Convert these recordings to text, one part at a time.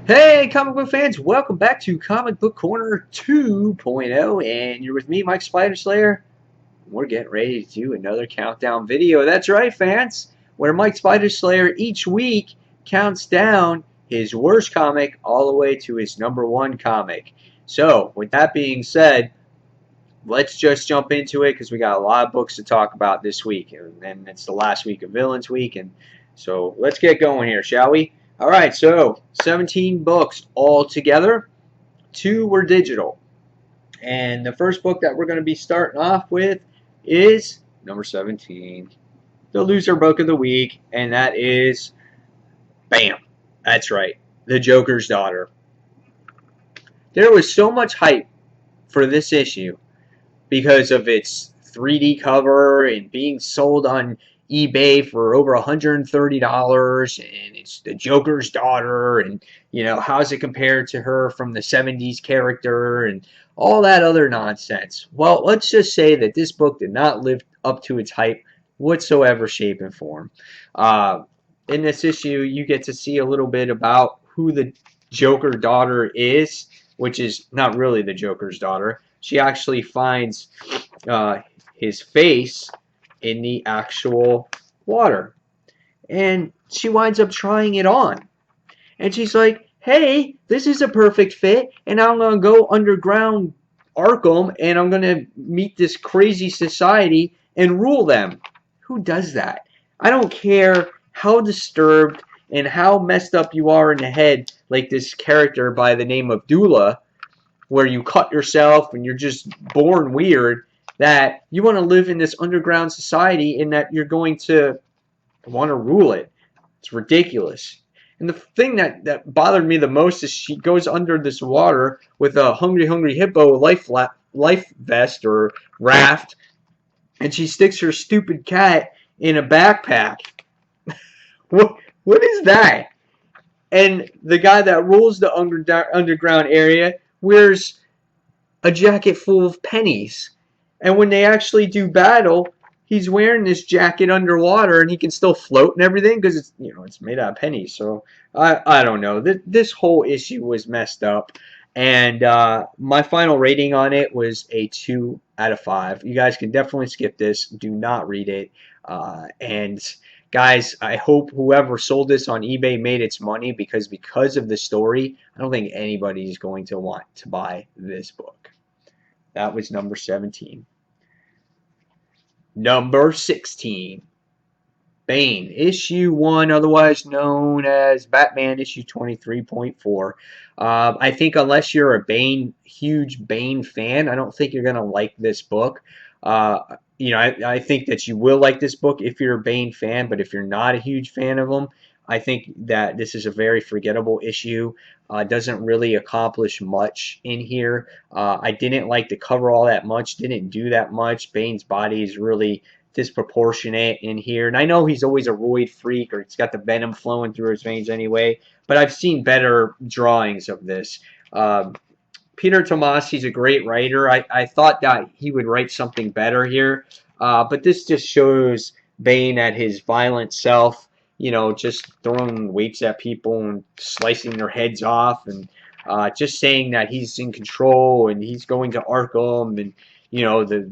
Hey, comic book fans, welcome back to Comic Book Corner 2.0, and you're with me, Mike Spider Slayer. We're getting ready to do another countdown video. That's right, fans, where Mike Spider Slayer each week counts down his worst comic all the way to his #1 comic. So, with that being said, let's just jump into it because we got a lot of books to talk about this week, and it's the last week of Villains Week, and so let's get going here, shall we? All right, so 17 books all together. 2 were digital, and the first book that we're going to be starting off with is number 17, the loser book of the week, and that is bam. That's right, the Joker's Daughter. There was so much hype for this issue because of its 3D cover and being sold on eBay for over $130, and it's the Joker's daughter, and how's it compared to her from the 70s character and all that other nonsense. Well, let's just say that this book did not live up to its hype whatsoever, shape, and form. In this issue, you get to see a little bit about who the Joker daughter is, which is not really the Joker's daughter. She actually finds his face in the actual water. And she winds up trying it on. And she's like, hey, this is a perfect fit, and I'm going to go underground Arkham, and I'm going to meet this crazy society and rule them. Who does that? I don't care how disturbed and how messed up you are in the head, like this character by the name of Dula, where you cut yourself and you're just born weird, that you want to live in this underground society and that you're going to want to rule it. It's ridiculous. And the thing that bothered me the most is she goes under this water with a hungry hippo life vest or raft, and she sticks her stupid cat in a backpack. What is that? And the guy that rules the underground area wears a jacket full of pennies. And when they actually do battle, he's wearing this jacket underwater and he can still float and everything because it's made out of pennies. So I don't know. This whole issue was messed up. And my final rating on it was a 2 out of 5. You guys can definitely skip this. Do not read it. And guys, I hope whoever sold this on eBay made its money because of the story, I don't think anybody's going to want to buy this book. That was number 17. Number 16. Bane, issue 1, otherwise known as Batman issue 23.4. I think unless you're a huge Bane fan, I don't think you're going to like this book. I think that you will like this book if you're a Bane fan, but if you're not a huge fan of him, I think that this is a very forgettable issue. Doesn't really accomplish much in here. I didn't like the cover all that much. Didn't do that much. Bane's body is really disproportionate in here. And I know he's always a roid freak, or he's got the venom flowing through his veins anyway, but I've seen better drawings of this. Peter Tomasi's a great writer. I thought that he would write something better here, but this just shows Bane at his violent self, just throwing weights at people and slicing their heads off, and just saying that he's in control and he's going to Arkham, and the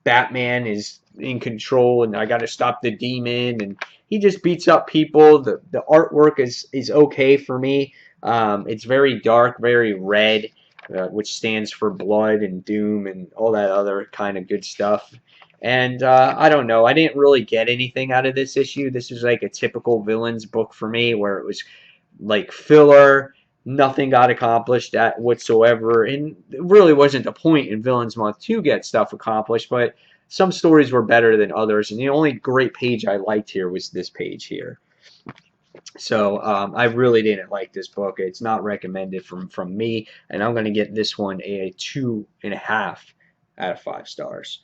Batman is in control and I got to stop the demon, and he just beats up people. The artwork is okay for me. It's very dark, very red, which stands for blood and doom and all that other kind of good stuff. And I don't know. I didn't really get anything out of this issue. This is like a typical villains book for me, where it was like filler. Nothing got accomplished at whatsoever, and it really wasn't the point in Villains Month to get stuff accomplished, but some stories were better than others, and the only great page I liked here was this page here. So I really didn't like this book. It's not recommended from me, and I'm going to get this one a 2.5 out of 5 stars.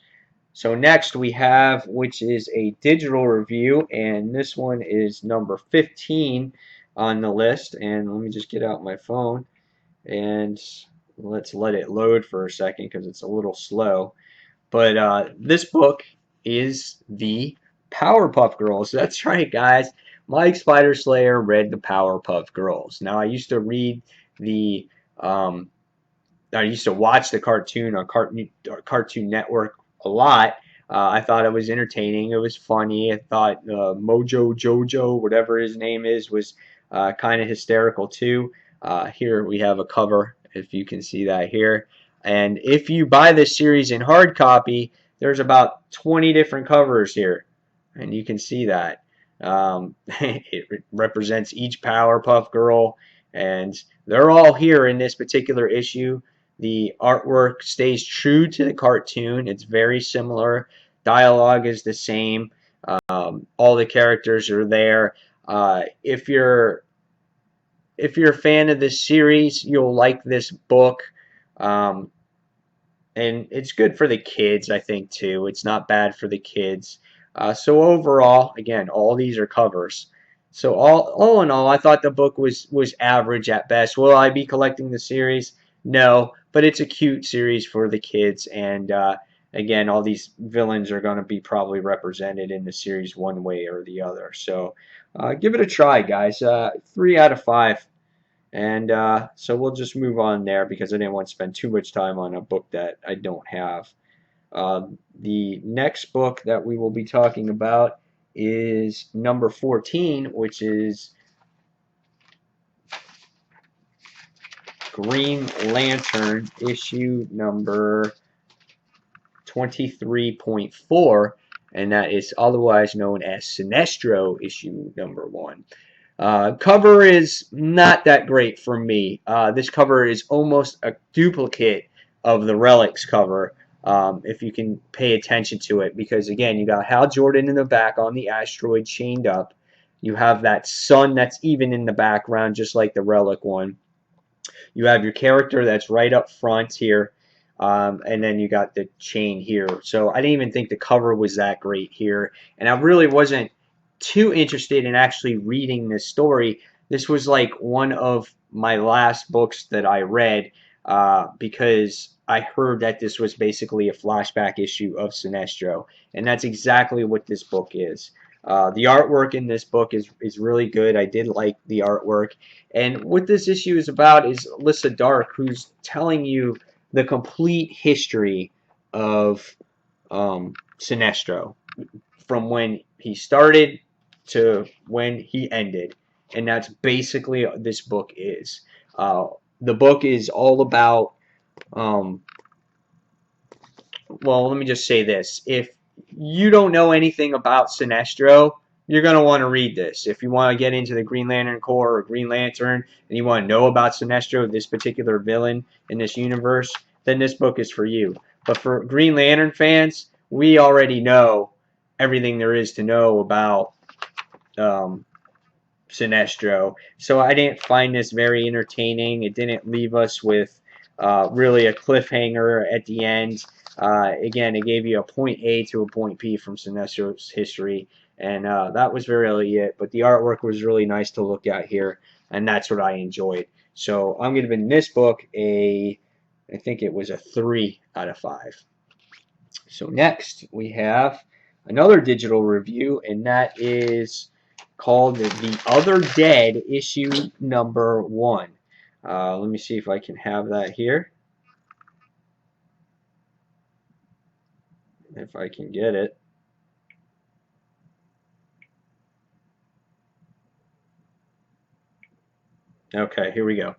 So next we have, which is a digital review, and this one is number 15 on the list. And let me just get out my phone and let's let it load for a second because it's a little slow. But this book is the Powerpuff Girls. That's right, guys. Mike Spider Slayer read the Powerpuff Girls. Now I used to read the I used to watch the cartoon on Cartoon Network a lot. I thought it was entertaining. It was funny. I thought Mojo Jojo, whatever his name is, was kind of hysterical too. Here we have a cover, if you can see that here. And if you buy this series in hard copy, there's about 20 different covers here, and you can see that. It represents each Powerpuff Girl, and they're all here in this particular issue. The artwork stays true to the cartoon. It's very similar. Dialogue is the same. All the characters are there. If you're a fan of this series, you'll like this book. Um, and it's good for the kids, I think, too. It's not bad for the kids. So overall, again, all these are covers. So all in all, I thought the book was average at best. Will I be collecting the series? No, but it's a cute series for the kids, and again, all these villains are going to be probably represented in the series one way or the other. So give it a try, guys. 3 out of 5. And so we'll just move on there because I didn't want to spend too much time on a book that I don't have. The next book that we will be talking about is number 14, which is Green Lantern issue number 23.4, and that is otherwise known as Sinestro issue number 1. Cover is not that great for me. This cover is almost a duplicate of the Relics cover, if you can pay attention to it, because again, you got Hal Jordan in the back on the asteroid chained up. You have that sun that's even in the background, just like the Relic one. You have your character that's right up front here, and then you got the chain here. So I didn't even think the cover was that great here, and I really wasn't too interested in actually reading this story. This was like one of my last books that I read because I heard that this was basically a flashback issue of Sinestro, and that's exactly what this book is. The artwork in this book is really good. I did like the artwork. And what this issue is about is Alyssa Dark, who's telling you the complete history of Sinestro, from when he started to when he ended. And that's basically what this book is. The book is all about, well, let me just say this. If you don't know anything about Sinestro, you're going to want to read this. If you want to get into the Green Lantern Corps or Green Lantern and you want to know about Sinestro, this particular villain in this universe, then this book is for you. But for Green Lantern fans, we already know everything there is to know about Sinestro. So I didn't find this very entertaining. It didn't leave us with really a cliffhanger at the end. Again, it gave you a point A to a point B from Sinestro's history, and that was really it. But the artwork was really nice to look at here, and that's what I enjoyed. So I'm going to give this book I think it was a 3 out of 5. So next we have another digital review, and that is called The Other Dead issue number 1. Let me see if I can have that here. If I can get it. Okay, here we go.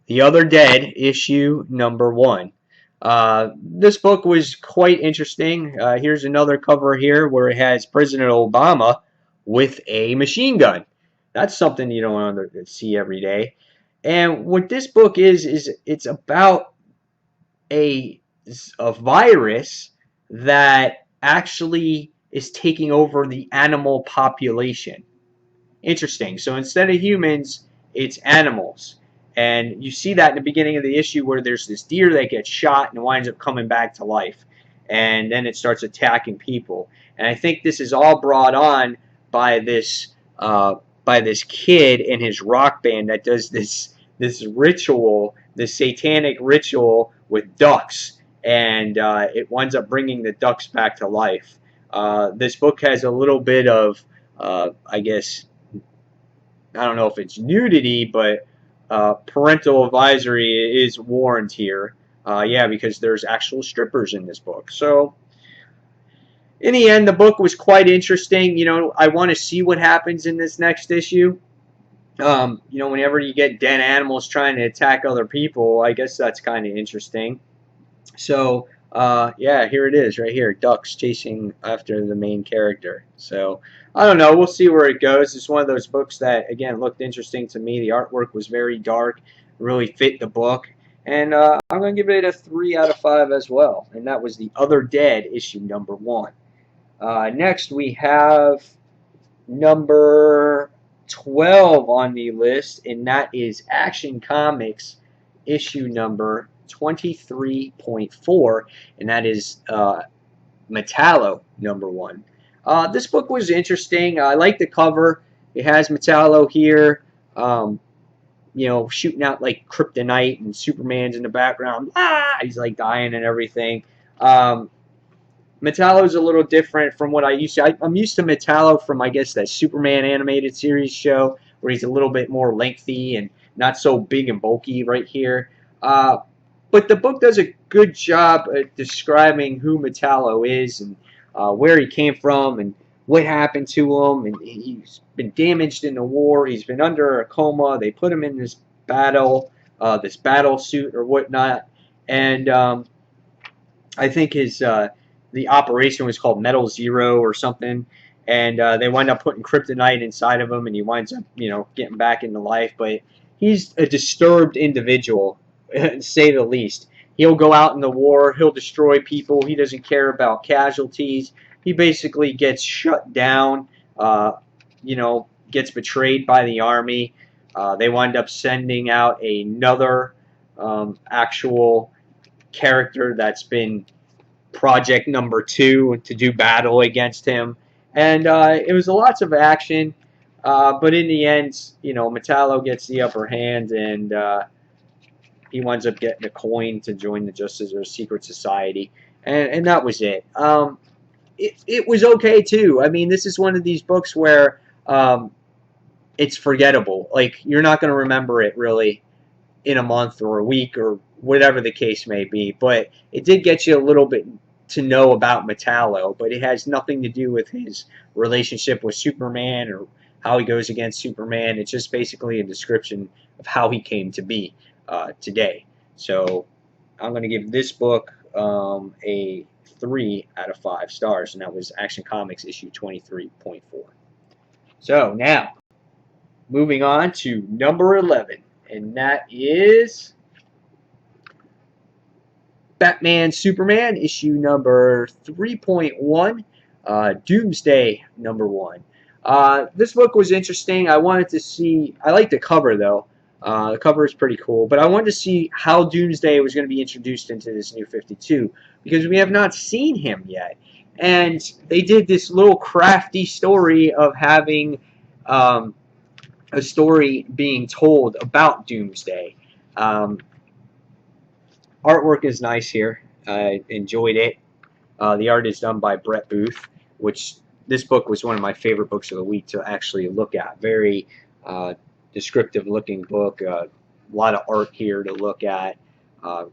The Other Dead issue number 1. This book was quite interesting. Here's another cover here where it has President Obama with a machine gun. That's something you don't want to see every day. And what this book is it's about a virus that actually is taking over the animal population. Interesting. So instead of humans, it's animals. And you see that in the beginning of the issue where there's this deer that gets shot and winds up coming back to life. And then it starts attacking people. And I think this is all brought on by this kid and his rock band that does this ritual, this satanic ritual with ducks. And it winds up bringing the ducks back to life. This book has a little bit of, I guess, I don't know if it's nudity, but parental advisory is warned here. Yeah, because there's actual strippers in this book. So in the end, the book was quite interesting. You know, I want to see what happens in this next issue. You know, whenever you get dead animals trying to attack other people, I guess that's kind of interesting. So, yeah, here it is right here. Ducks chasing after the main character. So, I don't know. We'll see where it goes. It's one of those books that, again, looked interesting to me. The artwork was very dark, really fit the book. And I'm going to give it a 3 out of 5 as well. And that was The Other Dead, issue number 1. Next, we have number 12 on the list, and that is Action Comics issue number 23.4, and that is Metallo number 1. This book was interesting. I like the cover. It has Metallo here, you know, shooting out like kryptonite, and Superman's in the background. Ah, he's like dying and everything. Metallo is a little different from what I used to. I'm used to Metallo from, I guess, that Superman animated series show, where he's a little bit more lengthy and not so big and bulky right here. But the book does a good job at describing who Metallo is, and where he came from, and what happened to him. And he's been damaged in the war. He's been under a coma. They put him in this battle suit or whatnot. And I think the operation was called Metal Zero or something, and they wind up putting kryptonite inside of him, and he winds up, you know, getting back into life. But he's a disturbed individual, to say the least. He'll go out in the war. He'll destroy people. He doesn't care about casualties. He basically gets shut down. You know, gets betrayed by the army. They wind up sending out another actual character that's been project number 2 to do battle against him. And it was lots of action, but in the end, you know, Metallo gets the upper hand, and he winds up getting a coin to join the Justice or Secret Society, and that was it. It was okay too. I mean, this is one of these books where it's forgettable. Like, you're not going to remember it really in a month or a week or whatever the case may be. But it did get you a little bit to know about Metallo, but it has nothing to do with his relationship with Superman or how he goes against Superman. It's just basically a description of how he came to be today. So I'm going to give this book a 3 out of 5 stars, and that was Action Comics issue 23.4. So now, moving on to number 11, and that is Batman Superman issue number 3.1, Doomsday number 1. This book was interesting. I wanted to see, I like the cover though. The cover is pretty cool, but I wanted to see how Doomsday was going to be introduced into this new 52, because we have not seen him yet. And they did this little crafty story of having a story being told about Doomsday. Artwork is nice here. I enjoyed it. The art is done by Brett Booth, which this book was one of my favorite books of the week to actually look at. Very descriptive looking book. A lot of art here to look at.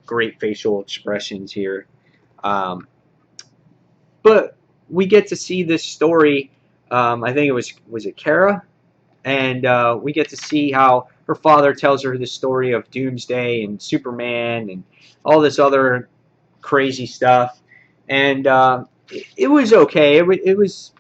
Great facial expressions here. But we get to see this story. I think was it Kara? And we get to see how her father tells her the story of Doomsday and Superman and all this other crazy stuff. And it was okay. It was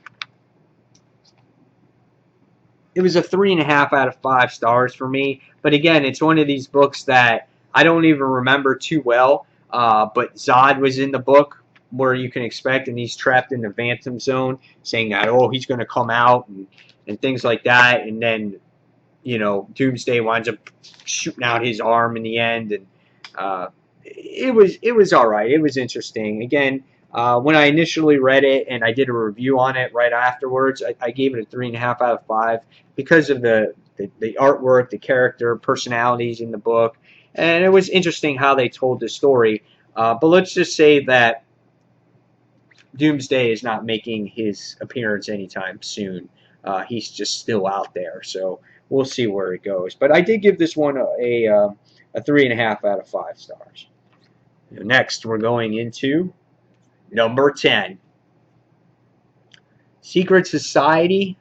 a 3.5 out of 5 stars for me. But again, it's one of these books that I don't even remember too well. But Zod was in the book, where you can expect, and he's trapped in the Phantom Zone, saying that, oh, he's going to come out and things like that. And then, you know, Doomsday winds up shooting out his arm in the end, and it was all right. It was interesting. Again, when I initially read it and I did a review on it right afterwards, I gave it a 3.5 out of 5 because of the artwork, the character, personalities in the book, and it was interesting how they told the story. But let's just say that Doomsday is not making his appearance anytime soon. he's just still out there. So we'll see where it goes. But I did give this one a 3.5 out of 5 stars. Next, we're going into number 10. Secret Society,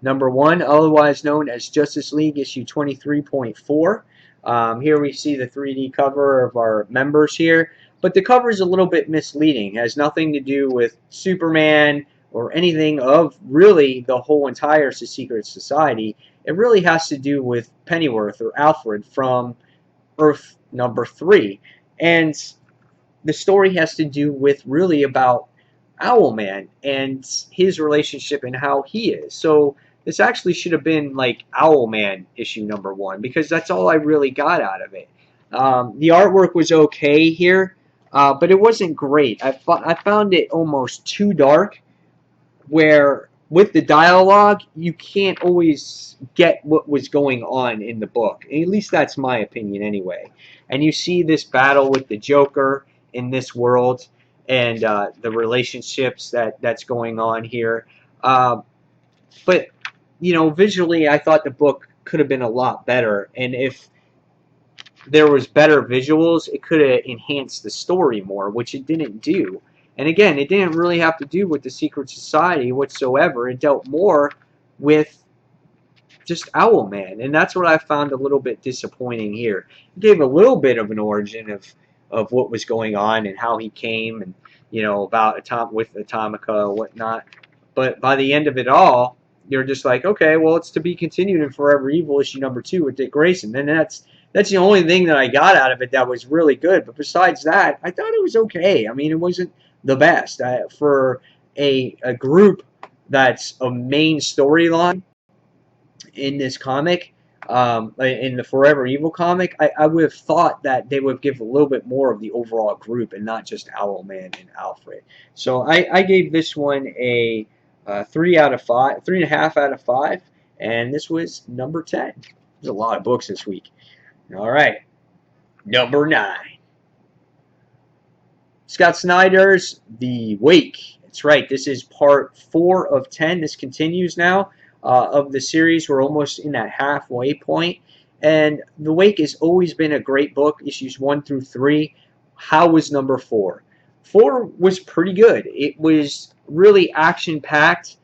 number 1, otherwise known as Justice League issue 23.4. Here we see the 3D cover of our members here, but the cover is a little bit misleading. It has nothing to do with Superman or anything of really the whole entire Secret Society. It really has to do with Pennyworth or Alfred from Earth number 3. And the story has to do with really about Owlman and his relationship and how he is. So this actually should have been like Owlman issue number 1 because that's all I really got out of it. The artwork was okay here, but it wasn't great. I found it almost too dark, where with the dialogue you can't always get what was going on in the book. At least that's my opinion anyway. And you see this battle with the Joker in this world, and the relationships that's going on here. But you know, visually, I thought the book could have been a lot better, and if there was better visuals, it could have enhanced the story more, which it didn't do. And again, it didn't really have to do with the Secret Society whatsoever. It dealt more with just Owlman, and that's what I found a little bit disappointing here. It gave a little bit of an origin of what was going on and how he came, and you know, about with Atomica and whatnot. But by the end of it all, you're just like, okay, well, it's to be continued in Forever Evil issue number 2 with Dick Grayson, and that's the only thing that I got out of it that was really good. But besides that, I thought it was okay. I mean, it wasn't the best for a group that's a main storyline in this comic. In the Forever Evil comic, I would have thought that they would give a little bit more of the overall group and not just Owlman and Alfred. So I gave this one a 3 out of 5, 3.5 out of 5, and this was number 10. There's a lot of books this week. All right, number 9. Scott Snyder's The Wake. That's right. This is part 4 of 10. This continues now. Of the series. We're almost in that halfway point, and The Wake has always been a great book, issues 1 through 3. How was number 4? 4 was pretty good. It was really action-packed.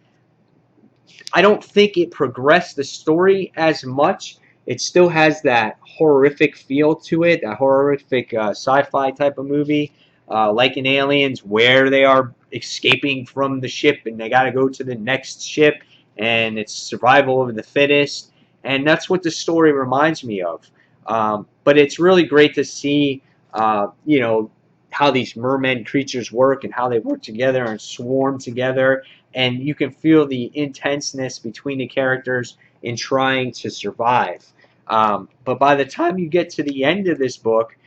I don't think it progressed the story as much. It still has that horrific feel to it, that horrific sci-fi type of movie, like in Aliens, where they are escaping from the ship and they got to go to the next ship, and it's survival of the fittest, and that's what the story reminds me of. But it's really great to see, you know, how these merman creatures work and how they work together and swarm together, and you can feel the intenseness between the characters in trying to survive. But by the time you get to the end of this book,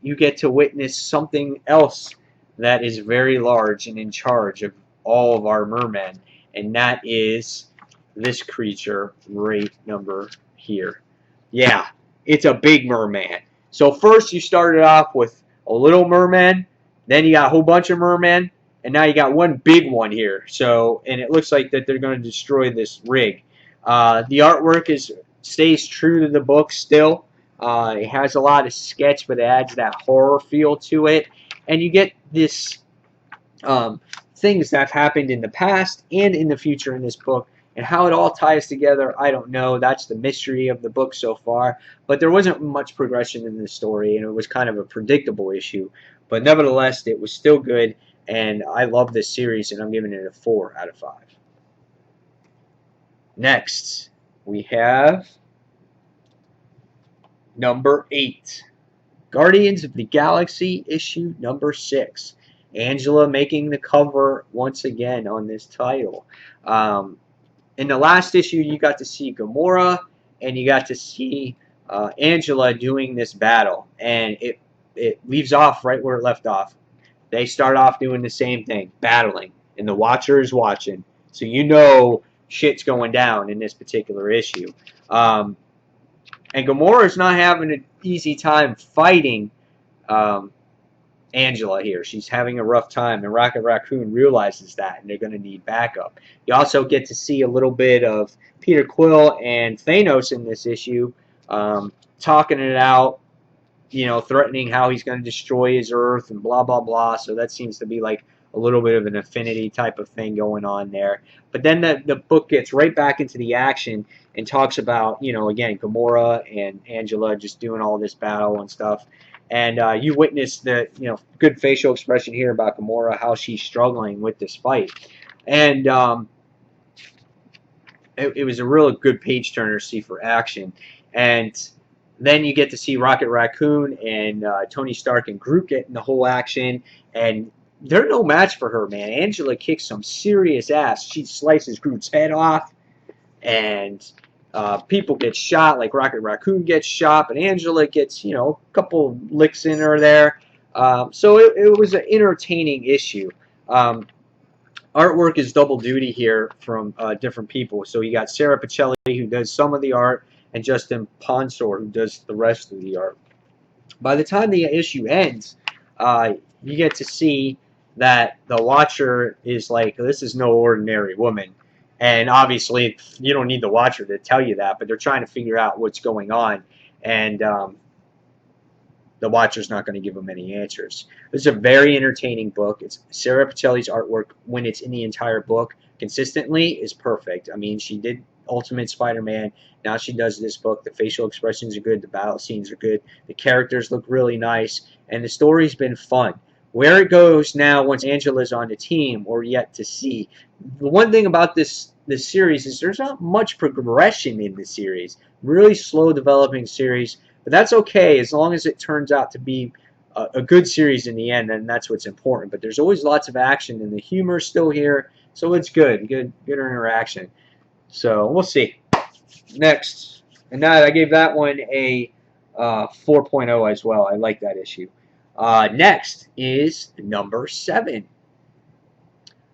you get to witness something else that is very large and in charge of all of our mermen, and that is this creature right number here. Yeah, it's a big merman. So first you started off with a little merman, then you got a whole bunch of mermen, and now you got one big one here. So, and it looks like that they're going to destroy this rig. The artwork stays true to the book still. It has a lot of sketch, but it adds that horror feel to it, and you get this things that have happened in the past and in the future in this book, and how it all ties together, I don't know. That's the mystery of the book so far. But there wasn't much progression in the story, and it was kind of a predictable issue. But nevertheless, it was still good, and I love this series, and I'm giving it a 4 out of 5. Next, we have number 8. Guardians of the Galaxy issue number 6. Angela making the cover once again on this title. In the last issue, you got to see Gamora, and you got to see Angela doing this battle, and it leaves off right where it left off. They start off doing the same thing, battling, and the Watcher is watching, so you know shit's going down in this particular issue. And Gamora's not having an easy time fighting Angela here. She's having a rough time, and Rocket Raccoon realizes that, and they're going to need backup. You also get to see a little bit of Peter Quill and Thanos in this issue, talking it out, you know, threatening how he's going to destroy his Earth and blah, blah, blah. So that seems to be like a little bit of an affinity type of thing going on there. But then the book gets right back into the action and talks about, you know, again, Gamora and Angela just doing all this battle and stuff. And you witness the, you know, good facial expression here about Gamora, how she's struggling with this fight. And it was a really good page turner to see for action. And then you get to see Rocket Raccoon and Tony Stark and Groot get in the whole action, and they're no match for her, man. Angela kicks some serious ass. She slices Groot's head off, and people get shot, like Rocket Raccoon gets shot, but Angela gets, you know, a couple licks in her there. So it was an entertaining issue. Artwork is double duty here from different people. So you got Sarah Pichelli, who does some of the art, and Justin Ponsor, who does the rest of the art. By the time the issue ends, you get to see that the Watcher is like, this is no ordinary woman. And obviously, you don't need the Watcher to tell you that, but they're trying to figure out what's going on. And the Watcher's not going to give them any answers. It's a very entertaining book. It's Sarah Pichelli's artwork, when it's in the entire book consistently, is perfect. I mean, she did Ultimate Spider-Man. Now she does this book. The facial expressions are good. The battle scenes are good. The characters look really nice. And the story's been fun. Where it goes now once Angela's on the team, or yet to see. The one thing about this series is there's not much progression in the series. Really slow developing series. But that's okay as long as it turns out to be a good series in the end, and that's what's important. But there's always lots of action, and the humor's still here, so it's good interaction. So we'll see. Next, and that I gave that one a 4.0 as well. I like that issue. Next is number 7.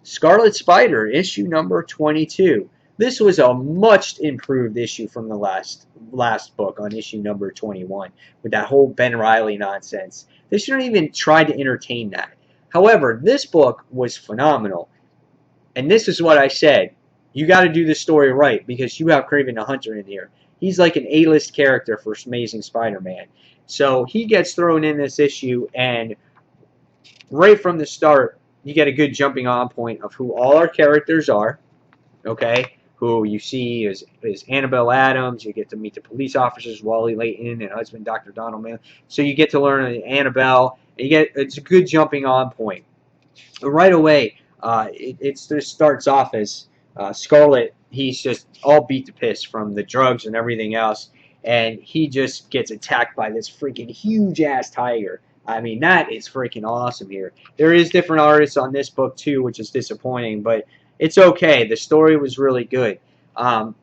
Scarlet Spider, issue number 22. This was a much improved issue from the last book on issue number 21 with that whole Ben Reilly nonsense. They shouldn't even try to entertain that. However, this book was phenomenal. And this is what I said. You got to do the story right because you have Kraven the Hunter in here. He's like an A-list character for Amazing Spider-Man. So he gets thrown in this issue, and right from the start, you get a good jumping on point of who all our characters are. Okay? Who you see is Annabelle Adams. You get to meet the police officers, Wally Layton and husband Dr. Donald Mann. So you get to learn Annabelle. And it's a good jumping on point. Right away, it just starts off as Scarlet. He's just all beat to piss from the drugs and everything else. And he just gets attacked by this freaking huge-ass tiger. I mean, that is freaking awesome here. There is different artists on this book, too, which is disappointing. But it's okay. The story was really good. And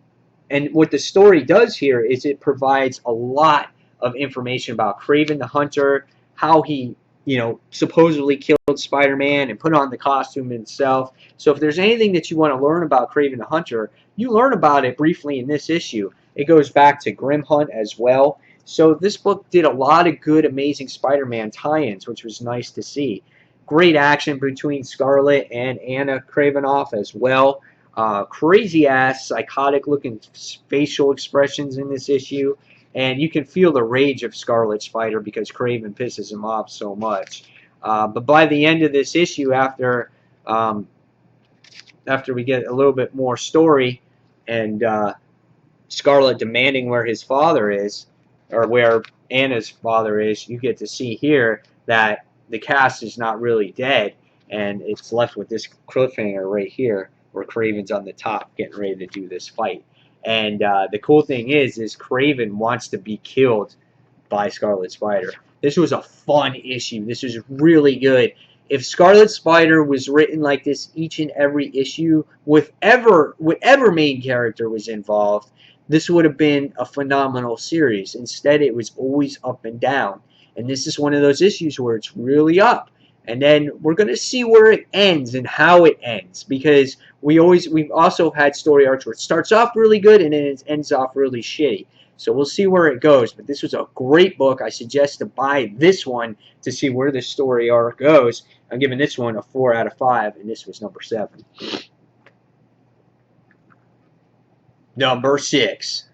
what the story does here is it provides a lot of information about Kraven the Hunter, how he, you know, supposedly killed Spider-Man and put on the costume himself. So if there's anything that you want to learn about Kraven the Hunter, you learn about it briefly in this issue. It goes back to Grim Hunt as well. So this book did a lot of good Amazing Spider-Man tie-ins, which was nice to see. Great action between Scarlet and Anna Kravinoff as well. Crazy-ass, psychotic-looking facial expressions in this issue. And you can feel the rage of Scarlet Spider because Kraven pisses him off so much. But by the end of this issue, after we get a little bit more story and Scarlet demanding where his father is, or where Anna's father is, you get to see here that the cast is not really dead, and it's left with this cliffhanger right here where Kraven's on the top getting ready to do this fight. And the cool thing is Kraven wants to be killed by Scarlet Spider. This was a fun issue. This was really good. If Scarlet Spider was written like this each and every issue, whatever main character was involved, this would have been a phenomenal series. Instead, it was always up and down. And this is one of those issues where it's really up. And then we're going to see where it ends and how it ends. Because we've also had story arcs where it starts off really good and then it ends off really shitty. So we'll see where it goes. But this was a great book. I suggest to buy this one to see where the story arc goes. I'm giving this one a 4 out of 5, and this was number 7. Number 6.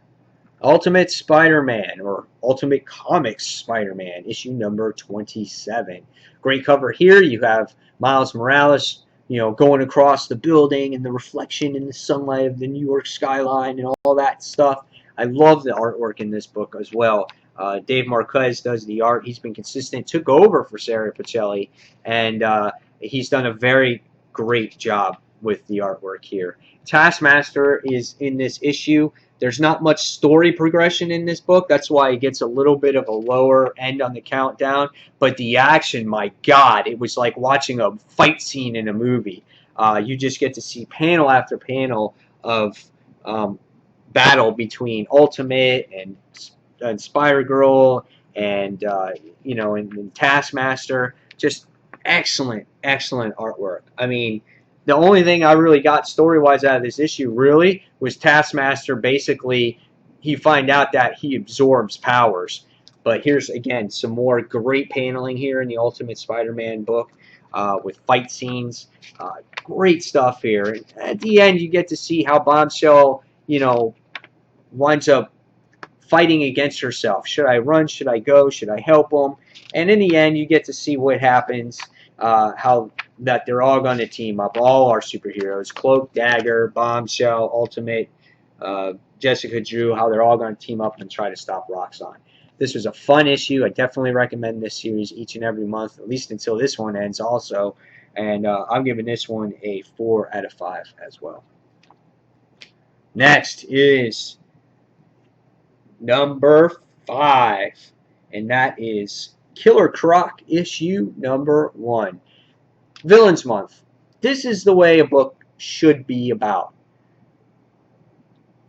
Ultimate Spider-Man, or Ultimate Comics Spider-Man, issue number 27. Great cover here. You have Miles Morales, going across the building and the reflection in the sunlight of the New York skyline and all that stuff. I love the artwork in this book as well. Dave Marquez does the art. He's been consistent, took over for Sarah Pacelli, and he's done a very great job with the artwork here. Taskmaster is in this issue. There's not much story progression in this book. That's why it gets a little bit of a lower end on the countdown. But the action, my God, it was like watching a fight scene in a movie. You just get to see panel after panel of battle between Ultimate and Spider-Girl and and Taskmaster. Just excellent, excellent artwork. I mean, the only thing I really got story-wise out of this issue really was Taskmaster. Basically, he find out that he absorbs powers. But here's, again, some more great paneling here in the Ultimate Spider-Man book with fight scenes. Great stuff here. And at the end, you get to see how Bombshell, winds up fighting against herself. Should I run? Should I go? Should I help them? And in the end, you get to see what happens, how that they're all going to team up, all our superheroes, Cloak, Dagger, Bombshell, Ultimate, Jessica Drew, how they're all going to team up and try to stop Roxxon. This was a fun issue. I definitely recommend this series each and every month, at least until this one ends also. And I'm giving this one a 4 out of 5 as well. Next is number 5, and that is Killer Croc issue number 1. Villains Month. This is the way a book should be about.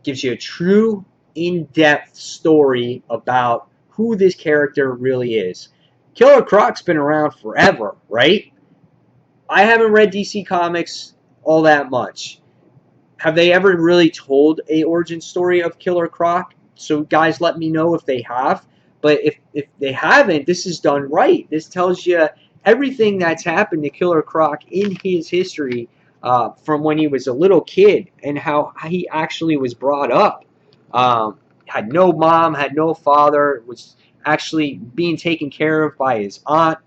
Gives you a true, in-depth story about who this character really is. Killer Croc's been around forever, right? I haven't read DC Comics all that much. Have they ever really told a origin story of Killer Croc? So guys, let me know if they have. But if they haven't, this is done right. This tells you everything that's happened to Killer Croc in his history from when he was a little kid and how he actually was brought up. Had no mom, had no father, was actually being taken care of by his aunt.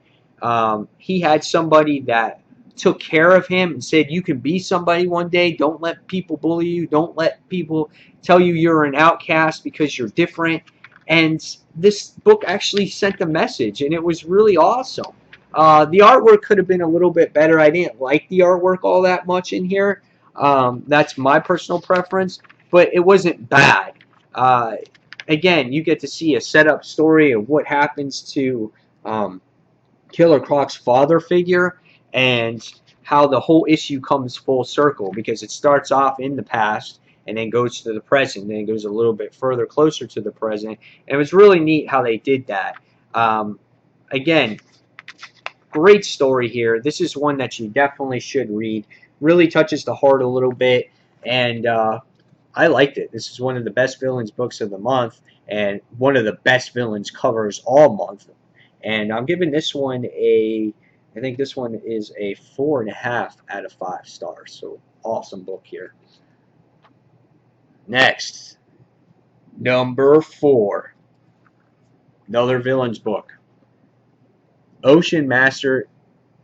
He had somebody that took care of him and said, you can be somebody one day. Don't let people bully you. Don't let people tell you you're an outcast because you're different. And this book actually sent a message, and it was really awesome. The artwork could have been a little bit better. I didn't like the artwork all that much in here. That's my personal preference, but it wasn't bad. Again, you get to see a setup story of what happens to Killer Croc's father figure and how the whole issue comes full circle, because it starts off in the past and then goes to the present, then it goes a little bit further closer to the present. And it was really neat how they did that. Again, great story here. This is one that you definitely should read. Really touches the heart a little bit, and I liked it. This is one of the best villains books of the month, and one of the best villains covers all month. And I'm giving this one I think this one is a 4.5 out of 5 stars. So awesome book here. Next, number 4, another villains book. Ocean Master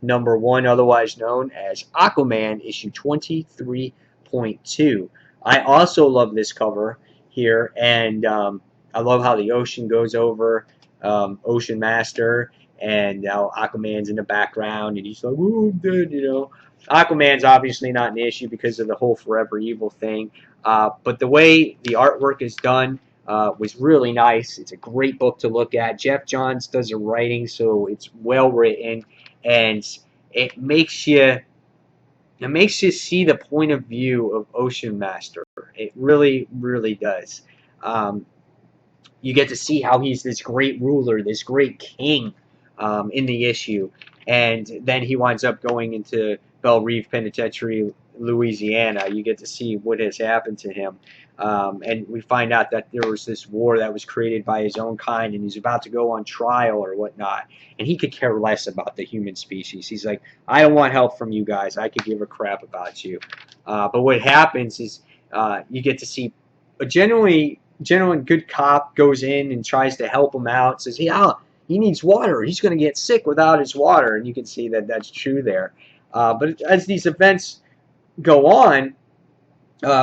number 1, otherwise known as Aquaman, issue 23.2. I also love this cover here, and I love how the ocean goes over Ocean Master, and now Aquaman's in the background, and he's like, "Ooh, I'm dead," Aquaman's obviously not an issue because of the whole Forever Evil thing, but the way the artwork is done was really nice. It's a great book to look at. Jeff Johns does the writing, so it's well written, and it makes you see the point of view of Ocean Master. It really, really does. You get to see how he's this great ruler, this great king in the issue, and then he winds up going into Belle Reve Penitentiary, Louisiana. You get to see what has happened to him. And we find out that there was this war that was created by his own kind, and he's about to go on trial or whatnot. And he could care less about the human species. He's like, I don't want help from you guys. I could give a crap about you. But what happens is you get to see a genuine good cop goes in and tries to help him out. Says, yeah, he needs water. He's going to get sick without his water. And you can see that that's true there. But as these events go on,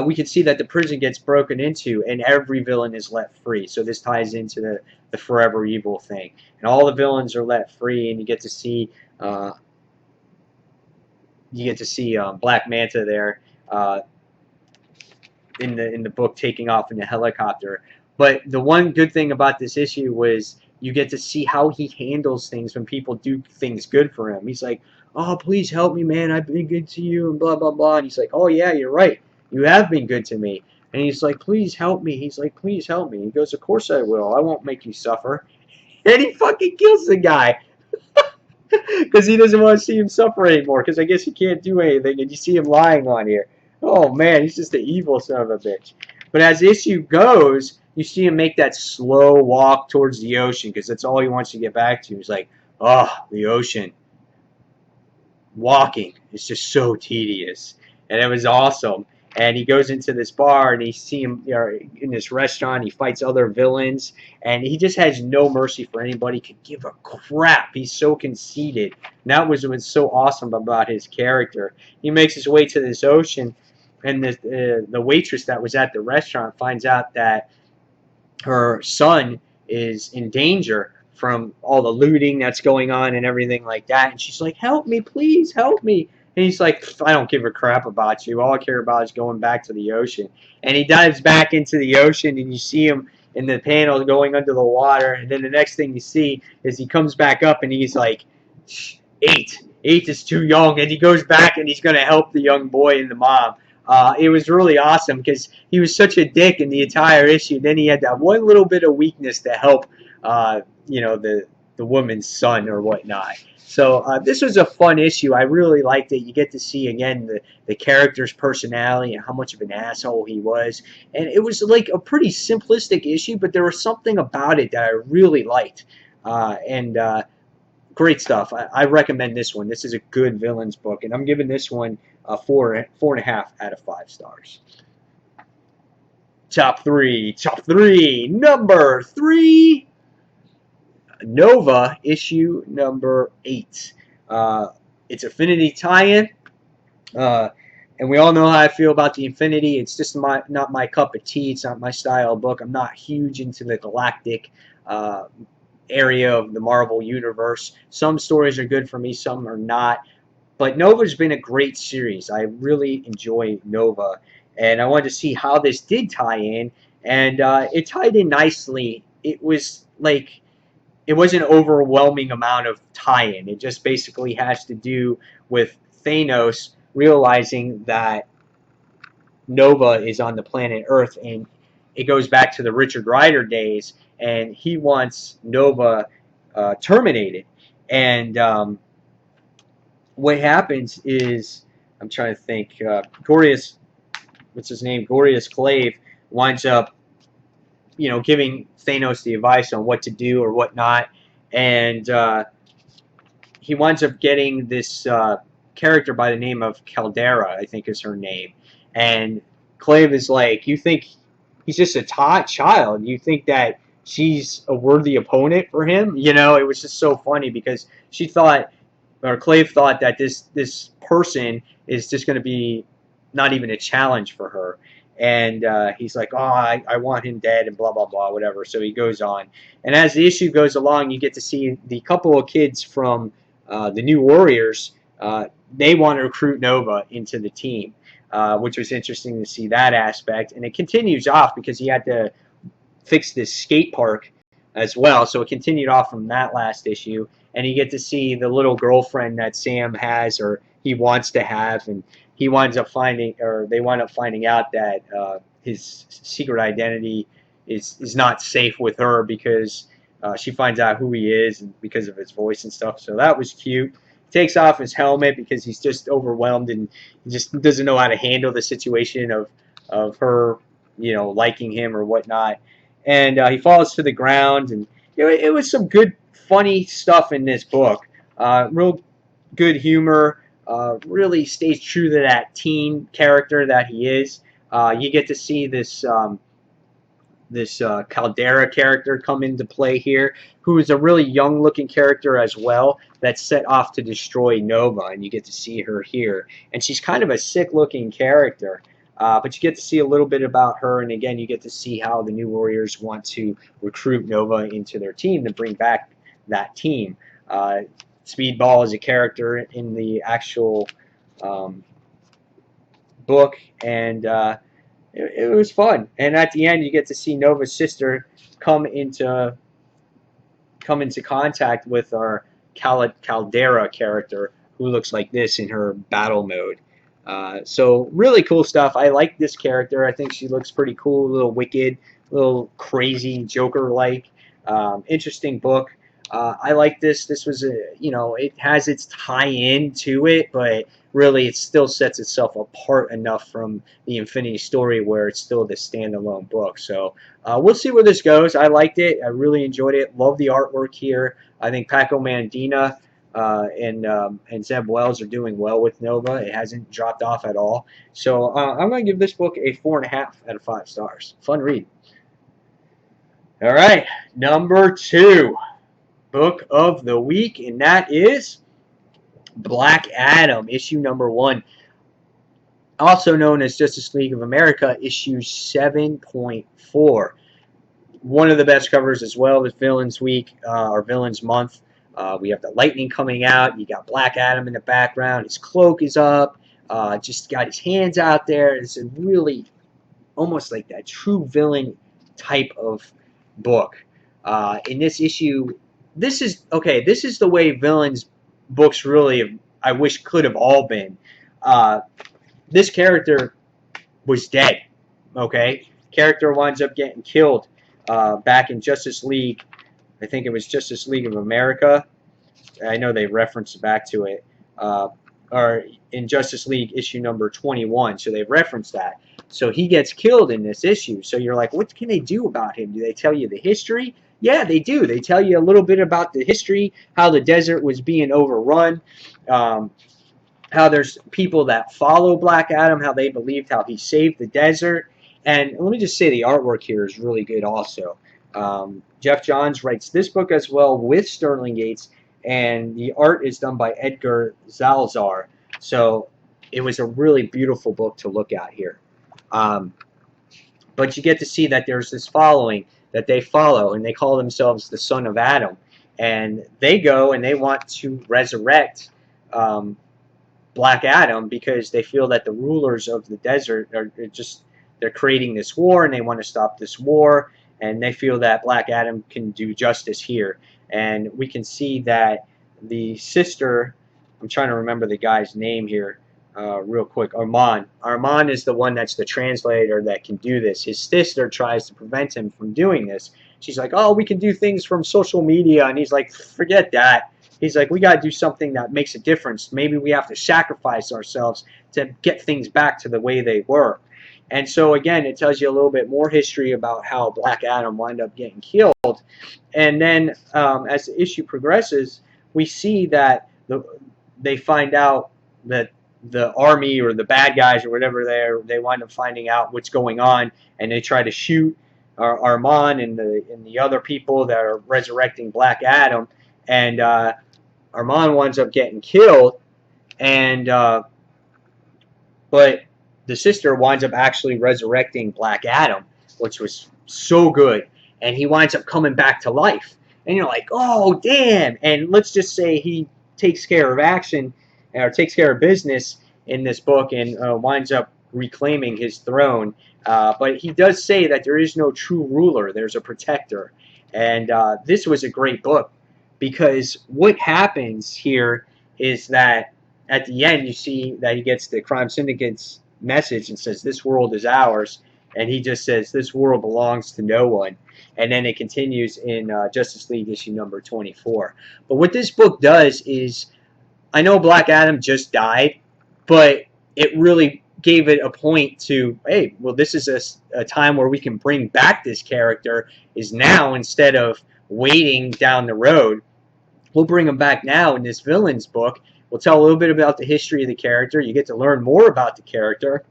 we can see that the prison gets broken into and every villain is let free. So this ties into the forever evil thing. And all the villains are let free, and you get to see Black Manta there in the book taking off in the helicopter. But the one good thing about this issue was you get to see how he handles things when people do things good for him. He's like, oh, please help me, man. I've been good to you, and blah, blah, blah. And he's like, oh, yeah, you're right. You have been good to me. And he's like, please help me. He's like, please help me. He goes, of course I will. I won't make you suffer. And he fucking kills the guy. Because he doesn't want to see him suffer anymore. Because I guess he can't do anything. And you see him lying on here. Oh, man, he's just an evil son of a bitch. But as the issue goes, you see him make that slow walk towards the ocean. Because that's all he wants to get back to. He's like, oh, the ocean. Walking is just so tedious. And it was awesome. And he goes into this bar, and you see him in this restaurant. He fights other villains, and he just has no mercy for anybody. Could give a crap. He's so conceited. And that was what's so awesome about his character. He makes his way to this ocean, and the waitress that was at the restaurant finds out that her son is in danger from all the looting that's going on and everything like that. And she's like, help me, please, help me. And he's like, I don't give a crap about you. All I care about is going back to the ocean. And he dives back into the ocean, and you see him in the panel going under the water. And then the next thing you see is he comes back up, and he's like, 8. 8 is too young. And he goes back, and he's going to help the young boy and the mom. It was really awesome because he was such a dick in the entire issue. Then he had that one little bit of weakness to help, the woman's son or whatnot. So this was a fun issue. I really liked it. You get to see, again, the character's personality and how much of an asshole he was. And it was like a pretty simplistic issue, but there was something about it that I really liked. Great stuff. I recommend this one. This is a good villains book, and I'm giving this one a 4.5 out of 5 stars. Top three. Number 3. Nova issue number 8. It's Infinity tie-in, and we all know how I feel about the Infinity. It's just not my cup of tea. It's not my style of book. I'm not huge into the galactic area of the Marvel universe. Some stories are good for me, some are not. But Nova's been a great series. I really enjoy Nova, and I wanted to see how this did tie in, and it tied in nicely. It was like, it was an overwhelming amount of tie-in. It just basically has to do with Thanos realizing that Nova is on the planet Earth, and it goes back to the Richard Rider days, and he wants Nova terminated. And what happens is, I'm trying to think, Gorius, what's his name? Gorius Clave winds up giving Thanos the advice on what to do or what not, and he winds up getting this character by the name of Caldera, I think is her name, and Clave is like, you think he's just a child? You think that she's a worthy opponent for him? It was just so funny because she thought, or Clave thought, that this person is just going to be not even a challenge for her. And he's like, oh, I want him dead, and blah, blah, blah, whatever. So he goes on. And as the issue goes along, you get to see the couple of kids from the New Warriors. They want to recruit Nova into the team, which was interesting to see that aspect. And it continues off because he had to fix this skate park as well. So it continued off from that last issue. And you get to see the little girlfriend that Sam has, or he wants to have, and they wind up finding out that his secret identity is not safe with her because she finds out who he is, and because of his voice and stuff. So that was cute. He takes off his helmet because he's just overwhelmed, and he just doesn't know how to handle the situation of her liking him or whatnot. And he falls to the ground, and it was some good, funny stuff in this book. Real good humor. Really stays true to that teen character that he is. You get to see this Caldera character come into play here, who is a really young-looking character as well, that's set off to destroy Nova, and you get to see her here. And she's kind of a sick-looking character, but you get to see a little bit about her, and again, you get to see how the New Warriors want to recruit Nova into their team to bring back that team. Speedball is a character in the actual book, and it was fun. And at the end, you get to see Nova's sister come into contact with our Caldera character, who looks like this in her battle mode. So really cool stuff. I like this character. I think she looks pretty cool, a little wicked, a little crazy, Joker-like. Interesting book. I like this. This was it has its tie-in to it, but really it still sets itself apart enough from the Infinity Story where it's still the standalone book. So we'll see where this goes. I liked it. I really enjoyed it. Love the artwork here. I think Paco Mandina and Zeb Wells are doing well with Nova. It hasn't dropped off at all. So I'm going to give this book a 4.5 out of 5 stars. Fun read. All right, number 2. Book of the week, and that is Black Adam, issue number 1, also known as Justice League of America, issue 7.4. One of the best covers as well with Villains Week, or Villains Month. We have the lightning coming out. You got Black Adam in the background. His cloak is up. Just got his hands out there. It's a really almost like that true villain type of book. In this issue, this is the way villains books really, I wish, could have all been. This character was dead. Okay, character winds up getting killed back in Justice League. I think it was Justice League of America. I know they referenced back to it, or in Justice League issue number 21. So they referenced that. So he gets killed in this issue. So you're like, what can they do about him? Do they tell you the history? Yeah, they do. They tell you a little bit about the history, how the desert was being overrun, how there's people that follow Black Adam, how they believed how he saved the desert. And let me just say the artwork here is really good also. Jeff Johns writes this book as well with Sterling Gates, and the art is done by Edgar Zalzar. So it was a really beautiful book to look at here. But you get to see that there's this following that they follow, and they call themselves the Son of Adam. And they go and they want to resurrect Black Adam because they feel that the rulers of the desert they're creating this war, and they want to stop this war, and they feel that Black Adam can do justice here. And we can see that the sister, I'm trying to remember the guy's name here real quick, Armand. Armand is the one that's the translator that can do this. His sister tries to prevent him from doing this. She's like, oh, we can do things from social media, and he's like, forget that. He's like, we got to do something that makes a difference. Maybe we have to sacrifice ourselves to get things back to the way they were. And so, again, it tells you a little bit more history about how Black Adam wound up getting killed. And then as the issue progresses, we see that they find out that the army or the bad guys or whatever they wind up finding out what's going on, and they try to shoot Armand and the other people that are resurrecting Black Adam. And Armand winds up getting killed, and but the sister winds up actually resurrecting Black Adam, which was so good, and he winds up coming back to life. And you're like, oh, damn. And let's just say he takes care of action, or takes care of business in this book, and winds up reclaiming his throne. But he does say that there is no true ruler. There's a protector. And this was a great book, because what happens here is that at the end you see that he gets the Crime Syndicate's message and says, this world is ours. And he just says, this world belongs to no one. And then it continues in Justice League issue number 24. But what this book does is, I know Black Adam just died, but it really gave it a point to, hey, well, this is a time where we can bring back this character, is now, instead of waiting down the road. We'll bring him back now in this villain's book. We'll tell a little bit about the history of the character. You get to learn more about the character,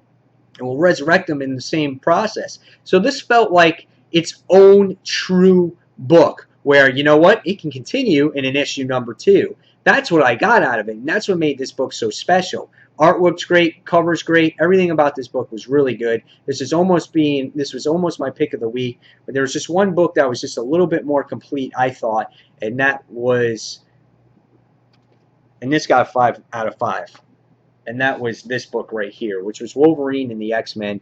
and we'll resurrect them in the same process. So this felt like its own true book, where, you know what, it can continue in an issue number 2. That's what I got out of it, and that's what made this book so special. Artwork's great, cover's great, everything about this book was really good. This was almost my pick of the week, but there was just one book that was just a little bit more complete, I thought, and that was, and this got 5 out of 5. And that was this book right here, which was Wolverine and the X-Men,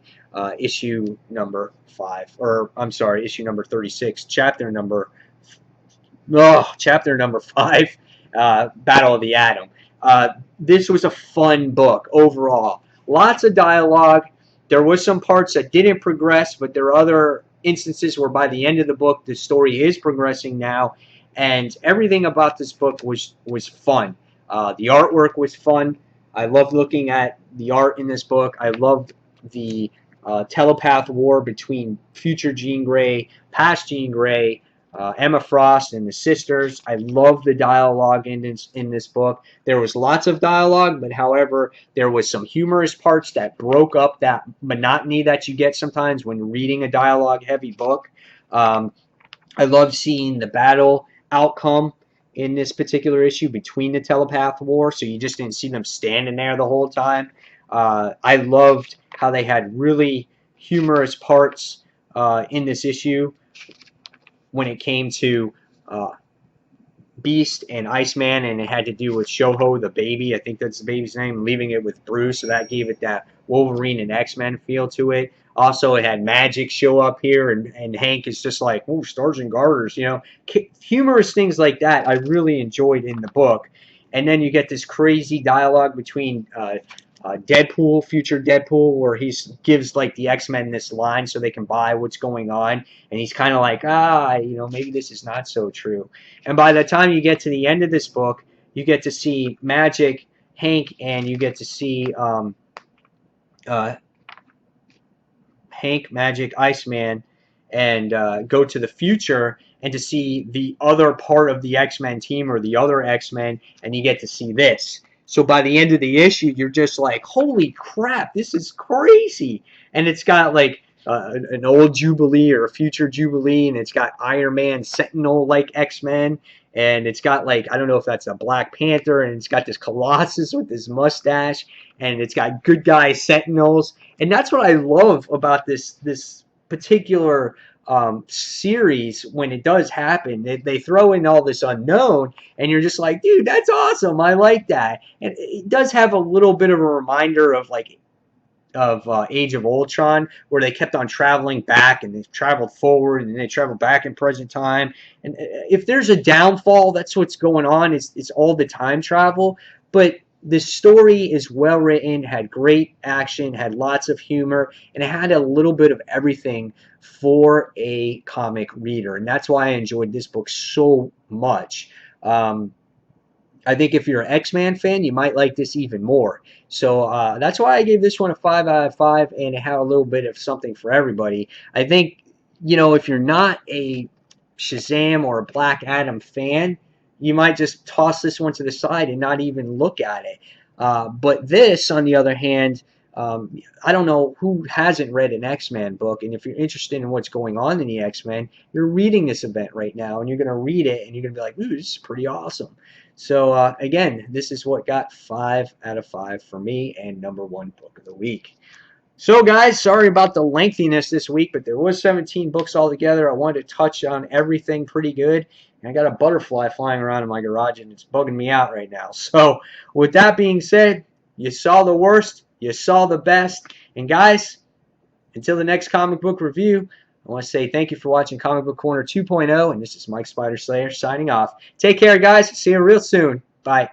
issue number 5, or I'm sorry, issue number 36, chapter number 5, Battle of the Atom. This was a fun book overall. Lots of dialogue. There was some parts that didn't progress, but there are other instances where by the end of the book, the story is progressing now, and everything about this book was fun. The artwork was fun. I loved looking at the art in this book. I loved the telepath war between future Jean Grey, past Jean Grey, Emma Frost, and the sisters. I love the dialogue in this book. There was lots of dialogue, but however, there was some humorous parts that broke up that monotony that you get sometimes when reading a dialogue-heavy book. I love seeing the battle outcome in this particular issue between the telepath war, so you just didn't see them standing there the whole time. I loved how they had really humorous parts in this issue when it came to Beast and Iceman, and it had to do with Shoho, the baby. I think that's the baby's name, leaving it with Bruce, so that gave it that Wolverine and X-Men feel to it. Also, it had Magic show up here, and Hank is just like, oh, Stars and Garters, you know. Humorous things like that I really enjoyed in the book. And then you get this crazy dialogue between Deadpool, future Deadpool, where he gives like the X-Men this line so they can buy what's going on, and he's kind of like, you know, maybe this is not so true. And by the time you get to the end of this book, you get to see Magic, Hank, and you get to see Hank, Magic, Iceman, and go to the future and to see the other part of the X-Men team or the other X-Men, and you get to see this. So by the end of the issue, you're just like, holy crap, this is crazy. And it's got like an old Jubilee or a future Jubilee, and it's got Iron Man, Sentinel-like X-Men, and it's got like, I don't know if that's a Black Panther, and it's got this Colossus with his mustache, and it's got good guy Sentinels. And that's what I love about this particular series when it does happen. They throw in all this unknown, and you're just like, dude, that's awesome. I like that. And it does have a little bit of a reminder of like Age of Ultron, where they kept on traveling back, and they traveled forward, and they traveled back in present time. And if there's a downfall, that's what's going on. It's all the time travel. But the story is well written, had great action, had lots of humor, and it had a little bit of everything for a comic reader. And that's why I enjoyed this book so much. I think if you're an X-Men fan, you might like this even more. So that's why I gave this one a 5 out of 5, and it had a little bit of something for everybody. I think, you know, if you're not a Shazam or a Black Adam fan, you might just toss this one to the side and not even look at it. But this, on the other hand, I don't know who hasn't read an X-Men book, and if you're interested in what's going on in the X-Men, you're reading this event right now, and you're going to read it, and you're going to be like, ooh, this is pretty awesome. So, again, this is what got 5 out of 5 for me, and #1 book of the week. So, guys, sorry about the lengthiness this week, but there was 17 books altogether. I wanted to touch on everything pretty good. And I got a butterfly flying around in my garage, and it's bugging me out right now. So, with that being said, you saw the worst, you saw the best. And, guys, until the next comic book review, I want to say thank you for watching Comic Book Corner 2.0, and this is Mike Spider Slayer signing off. Take care, guys. See you real soon. Bye.